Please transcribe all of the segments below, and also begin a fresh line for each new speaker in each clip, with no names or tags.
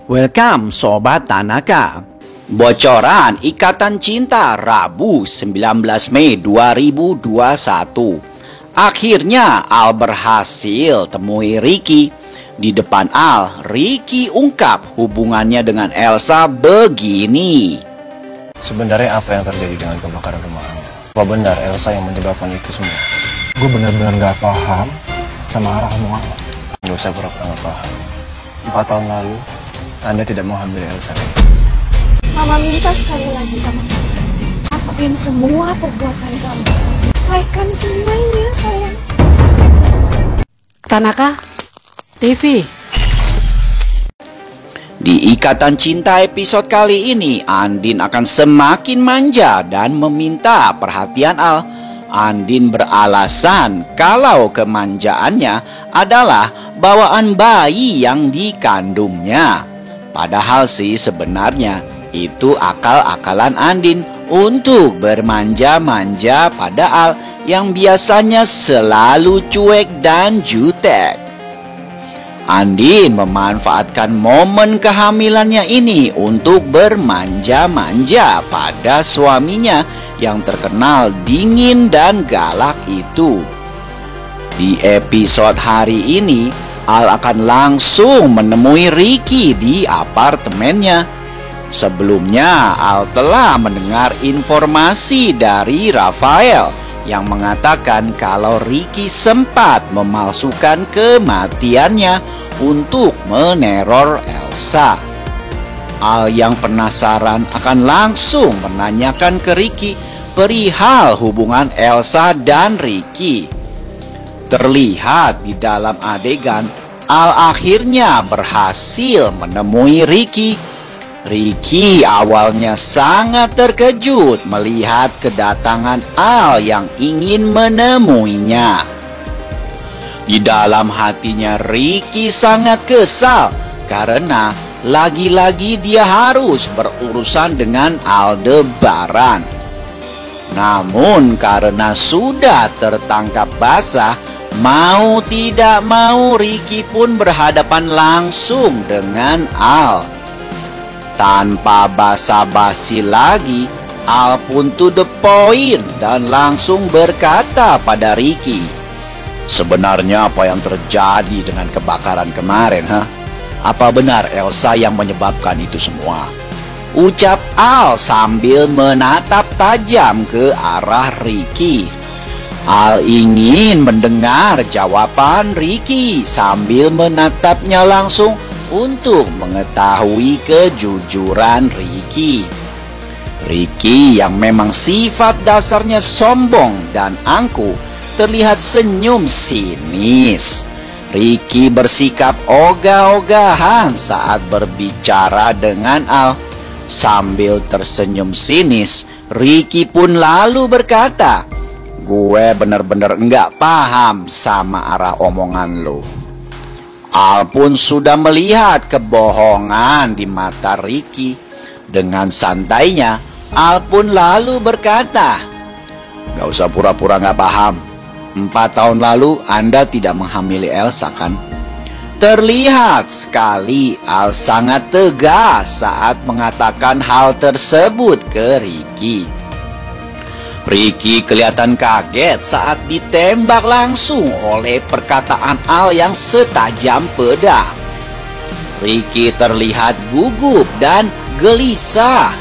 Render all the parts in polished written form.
Welcome Sobat Tanaka. Bocoran Ikatan Cinta Rabu 19 Mei 2021. Akhirnya Al berhasil temui Ricky. Di depan Al, Ricky ungkap hubungannya dengan Elsa begini.
Sebenarnya apa yang terjadi dengan kebakaran rumah Anda? Apa benar Elsa yang menyebabkan itu semua?
Gue benar-benar gak paham sama arah omongan lo.
Gak usah pura-pura gak paham. 4 tahun lalu, Anda tidak mau hamil Elsa.
Mama minta sekali lagi sama kamu. Akuin semua perbuatan kamu. Selesaikan semuanya, sayang.
Tanaka TV.
Di Ikatan Cinta episode kali ini, Andin akan semakin manja dan meminta perhatian Al. Andin beralasan kalau kemanjaannya adalah bawaan bayi yang dikandungnya. Padahal sih sebenarnya itu akal-akalan Andin untuk bermanja-manja pada Al yang biasanya selalu cuek dan jutek. Andin memanfaatkan momen kehamilannya ini untuk bermanja-manja pada suaminya yang terkenal dingin dan galak itu. Di episode hari ini, Al akan langsung menemui Ricky di apartemennya. Sebelumnya, Al telah mendengar informasi dari Rafael yang mengatakan kalau Ricky sempat memalsukan kematiannya untuk meneror Elsa. Al yang penasaran akan langsung menanyakan ke Ricky perihal hubungan Elsa dan Ricky. Terlihat di dalam adegan, Al akhirnya berhasil menemui Ricky. Ricky awalnya sangat terkejut melihat kedatangan Al yang ingin menemuinya. Di dalam hatinya Ricky sangat kesal karena lagi-lagi dia harus berurusan dengan Aldebaran. Namun karena sudah tertangkap basah, mau tidak mau Ricky pun berhadapan langsung dengan Al. Tanpa basa-basi lagi, Al pun to the point dan langsung berkata pada Ricky, "Sebenarnya apa yang terjadi dengan kebakaran kemarin, Apa benar Elsa yang menyebabkan itu semua?" Ucap Al sambil menatap tajam ke arah Ricky. Al ingin mendengar jawaban Ricky sambil menatapnya langsung untuk mengetahui kejujuran Ricky. Ricky yang memang sifat dasarnya sombong dan angkuh terlihat senyum sinis. Ricky bersikap ogah-ogahan saat berbicara dengan Al. Sambil tersenyum sinis, Ricky pun lalu berkata, "Gue bener-bener nggak paham sama arah omongan lo." Al pun sudah melihat kebohongan di mata Ricky. Dengan santainya, Al pun lalu berkata, "Gak usah pura-pura gak paham. 4 tahun lalu Anda tidak menghamili Elsa kan?" Terlihat sekali Al sangat tegas saat mengatakan hal tersebut ke Ricky. Ricky kelihatan kaget saat ditembak langsung oleh perkataan Al yang setajam pedang. Ricky terlihat gugup dan gelisah.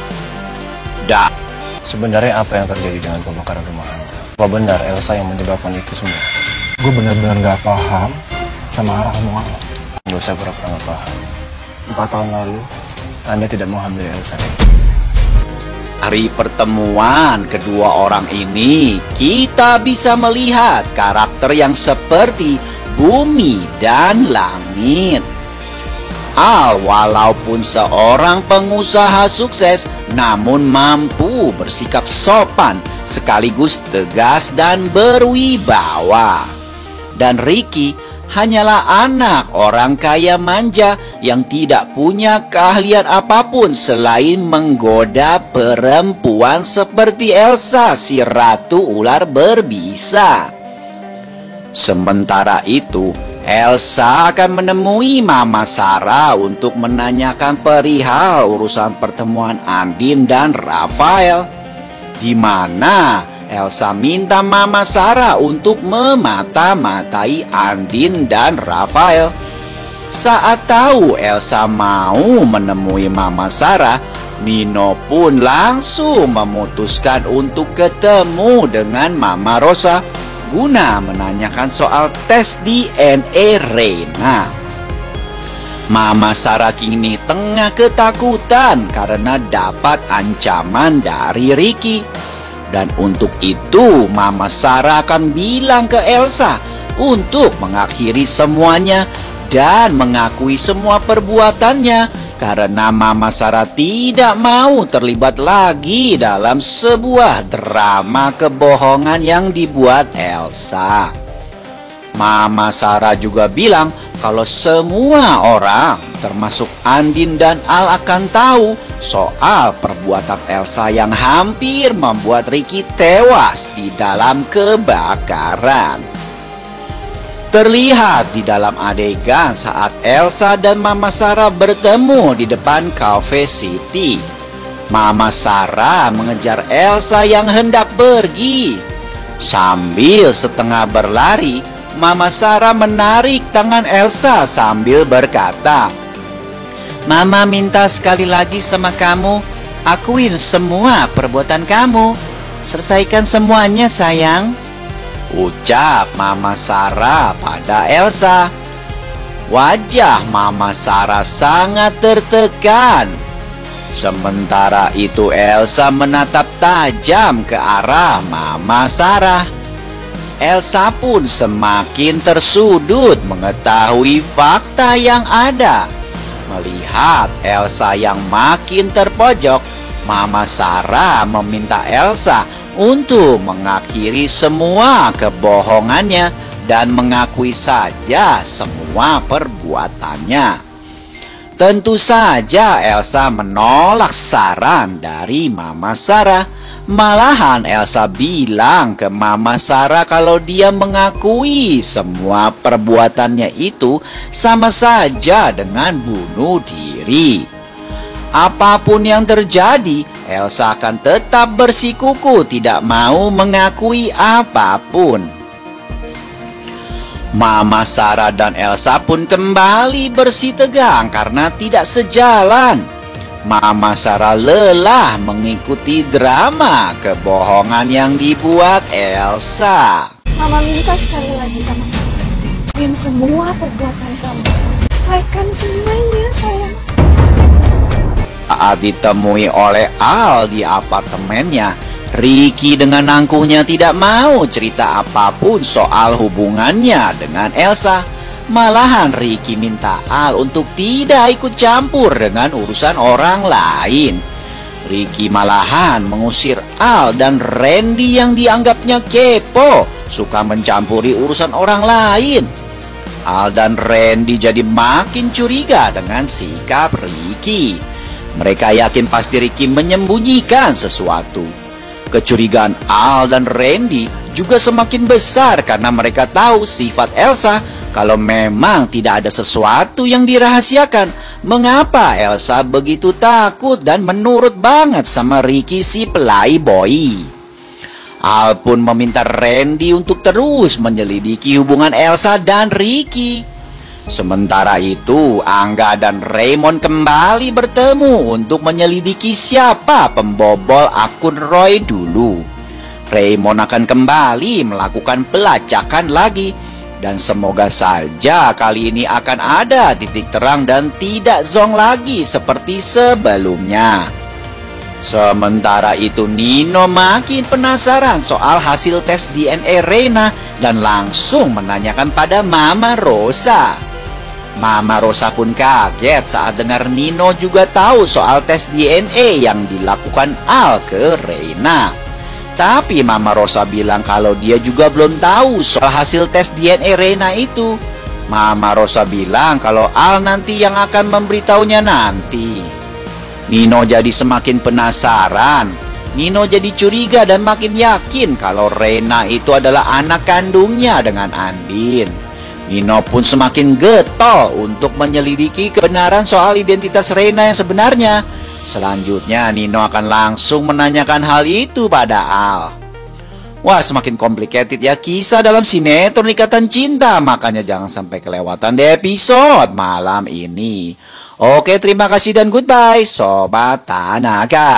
Sebenarnya apa yang terjadi dengan kebakaran rumah Anda? Apa benar Elsa yang menyebabkan itu semua?
Gue benar-benar gak paham sama arah omongan lo.
Gak usah pura-pura gak paham. 4 tahun lalu, Anda tidak mau hamil Elsa.
Dari pertemuan kedua orang ini, kita bisa melihat karakter yang seperti bumi dan langit. Al walaupun seorang pengusaha sukses, namun mampu bersikap sopan sekaligus tegas dan berwibawa. Dan Ricky hanyalah anak orang kaya manja yang tidak punya keahlian apapun selain menggoda perempuan seperti Elsa, si ratu ular berbisa. Sementara itu, Elsa akan menemui Mama Sarah untuk menanyakan perihal urusan pertemuan Andin dan Rafael, di mana Elsa minta Mama Sarah untuk memata-matai Andin dan Rafael. Saat tahu Elsa mau menemui Mama Sarah, Nino pun langsung memutuskan untuk ketemu dengan Mama Rosa guna menanyakan soal tes DNA Reina. Mama Sarah kini tengah ketakutan karena dapat ancaman dari Ricky. Dan untuk itu Mama Sarah akan bilang ke Elsa untuk mengakhiri semuanya dan mengakui semua perbuatannya, karena Mama Sarah tidak mau terlibat lagi dalam sebuah drama kebohongan yang dibuat Elsa. Mama Sarah juga bilang kalau semua orang, termasuk Andin dan Al, akan tahu soal perbuatan Elsa yang hampir membuat Ricky tewas di dalam kebakaran. Terlihat di dalam adegan saat Elsa dan Mama Sarah bertemu di depan Cafe City. Mama Sarah mengejar Elsa yang hendak pergi. Sambil setengah berlari, Mama Sarah menarik tangan Elsa sambil berkata, "Mama minta sekali lagi sama kamu, akuin semua perbuatan kamu. Selesaikan semuanya, sayang," ucap Mama Sarah pada Elsa. Wajah Mama Sarah sangat tertekan. Sementara itu Elsa menatap tajam ke arah Mama Sarah. Elsa pun semakin tersudut mengetahui fakta yang ada. Melihat Elsa yang makin terpojok, Mama Sarah meminta Elsa untuk mengakhiri semua kebohongannya dan mengakui saja semua perbuatannya. Tentu saja Elsa menolak saran dari Mama Sarah. Malahan Elsa bilang ke Mama Sarah kalau dia mengakui semua perbuatannya itu sama saja dengan bunuh diri. Apapun yang terjadi, Elsa akan tetap bersikuku tidak mau mengakui apapun. Mama Sarah dan Elsa pun kembali bersitegang karena tidak sejalan. Mama Sarah lelah mengikuti drama kebohongan yang dibuat Elsa.
Mama minta sekali lagi sama kamu. Akuin semua perbuatan kamu. Selesaikan semuanya, sayang.
Saat ditemui oleh Al di apartemennya, Ricky dengan angkuhnya tidak mau cerita apapun soal hubungannya dengan Elsa. Malahan Ricky minta Al untuk tidak ikut campur dengan urusan orang lain. Ricky malahan mengusir Al dan Randy yang dianggapnya kepo, suka mencampuri urusan orang lain. Al dan Randy jadi makin curiga dengan sikap Ricky. Mereka yakin pasti Ricky menyembunyikan sesuatu. Kecurigaan Al dan Randy juga semakin besar karena mereka tahu sifat Elsa. Kalau memang tidak ada sesuatu yang dirahasiakan, mengapa Elsa begitu takut dan menurut banget sama Ricky si playboy? Al pun meminta Randy untuk terus menyelidiki hubungan Elsa dan Ricky. Sementara itu, Angga dan Raymond kembali bertemu untuk menyelidiki siapa pembobol akun Roy dulu. Raymond akan kembali melakukan pelacakan lagi. Dan semoga saja kali ini akan ada titik terang dan tidak zonk lagi seperti sebelumnya. Sementara itu Nino makin penasaran soal hasil tes DNA Reina dan langsung menanyakan pada Mama Rosa. Mama Rosa pun kaget saat dengar Nino juga tahu soal tes DNA yang dilakukan Al ke Reina. Tapi Mama Rosa bilang kalau dia juga belum tahu soal hasil tes DNA Reina itu. Mama Rosa bilang kalau Al nanti yang akan memberitahunya nanti. Nino jadi semakin penasaran. Nino jadi curiga dan makin yakin kalau Reina itu adalah anak kandungnya dengan Andin. Nino pun semakin getol untuk menyelidiki kebenaran soal identitas Reina yang sebenarnya. Selanjutnya Nino akan langsung menanyakan hal itu pada Al. Wah, semakin complicated ya kisah dalam sinetron Ikatan Cinta. Makanya jangan sampai kelewatan di episode malam ini. Oke, terima kasih dan goodbye Sobat Tanaka.